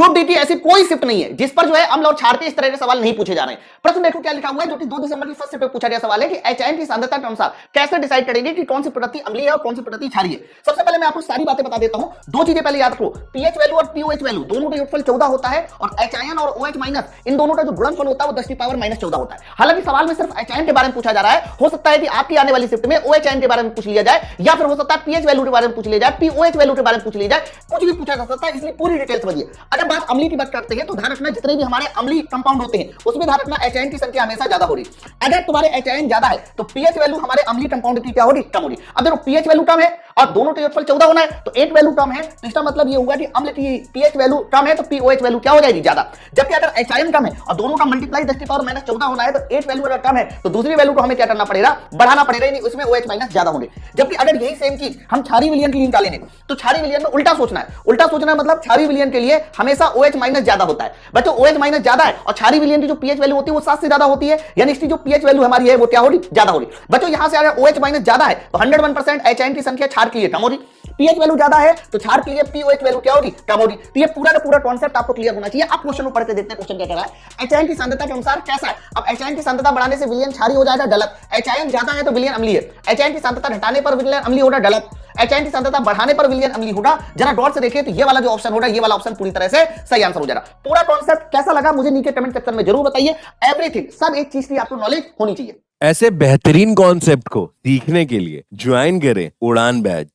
Group D की ऐसी कोई शिफ्ट नहीं है जिस पर जो है अम्ल और क्षार के इस तरह के सवाल नहीं पूछे जा रहे हैं। प्रश्न देखो क्या लिखा हुआ है, जो कि 2 दिसंबर की फर्स्ट शिफ्ट में पूछा गया सवाल है कि HIN की सांद्रता के अनुसार कैसे डिसाइड करेंगे कि कौन सी प्रवृत्ति अम्लीय है और कौन सी प्रवृत्ति क्षारीय है। सबसे पहले मैं आपको सारी बातें बता देता हूं। दो चीजें पहले याद करो, पीएच वैल्यू और पीओएच वैल्यू दोनों का योगफल 14 होता है और HIN और OH माइनस इन दोनों का जो गुणनफल होता है वो 10 की पावर -14 होता है। हालांकि सवाल में सिर्फ HIN के बारे में पूछा जा रहा है, हो सकता है कि आपकी आने वाली शिफ्ट में OHIN के बारे में पूछ लिया जाए, या फिर हो सकता है पीएच वैल्यू के बारे में पूछ लिया जाए, पीओएच वैल्यू के बारे में पूछ लिया जाए, कुछ भी पूछा जा सकता है, इसलिए पूरी डिटेल समझिए। अगर बात अम्लीय की बात करते हैं तो ध्यान रखना जितने भी हमारे अम्लीय कंपाउंड होते हैं उसमें ध्यान रखना HIN की संख्या हमेशा ज्यादा हो रही। अगर तुम्हारे HIN ज्यादा है तो पीएच वैल्यू हमारे अम्लीय कंपाउंड की क्या होगी, कम होगी। अब देखो पीएच वैल्यू कम है और दोनों का योगफल 14 होना है तो एक वैल्यू कम है, तो इसका मतलब ये होगा कि अम्ल की पीएच वैल्यू कम है तो पीओएच वैल्यू क्या हो जाएगी, ज्यादा। जबकि अगर HIN कम है और दोनों का मल्टीप्लाई 10 की पावर -14 होना है तो एक वैल्यू अगर कम है तो दूसरी वैल्यू को हमें क्या करना पड़ेगा, बढ़ाना पड़ेगा, यानी उसमें OH माइनस ज्यादा होंगे। जबकि अगर यही सेम चीज हम क्षारीय विलयन के लिए निकालेंगे तो क्षारीय विलयन में उल्टा सोचना है। उल्टा सोचना मतलब क्षारीय विलयन के लिए हमेशा OH माइनस ज्यादा होता है। बच्चों OH माइनस ज्यादा है और क्षारीय विलयन की जो पीएच वैल्यू होती है वो 7 से ज्यादा होती है, यानी इसकी जो पीएच वैल्यू हमारी है वो क्या होगी, ज्यादा होगी। बच्चों यहां से अगर OH माइनस ज्यादा है तो 101% HIN की संख्या क्षार के लिए कम होगी, पीएच वैल्यू ज्यादा है तो क्षार के लिए पीओएच वैल्यू क्या होगी, कम होगी। तो ये पूरा का पूरा कॉन्सेप्ट आपको क्लियर होना चाहिए। आप क्वेश्चन को पढ़ के देखते हैं क्वेश्चन क्या कह रहा है। HIN की सांद्रता के अनुसार कैसा है, अब HIN की सांद्रता बढ़ाने से विलयन क्षारीय हो जाएगा, गलत। HIN ज्यादा है तो विलयन अम्लीय है। HIN की सांद्रता घटाने पर विलयन अम्लीय होगा, गलत। HIN की सांद्रता बढ़ाने पर विलयन अम्लीय होगा। जरा गौर से देखिए तो ये वाला जो ऑप्शन होगा, ये वाला ऑप्शन पूरी तरह से सही आंसर हो जाएगा। पूरा कॉन्सेप्ट कैसा लगा मुझे नीचे कमेंट सेक्शन में जरूर बताइए। एवरीथिंग सब एक चीज की आपको नॉलेज होनी चाहिए। ऐसे बेहतरीन कॉन्सेप्ट को सीखने के लिए ज्वाइन करें उड़ान बैच।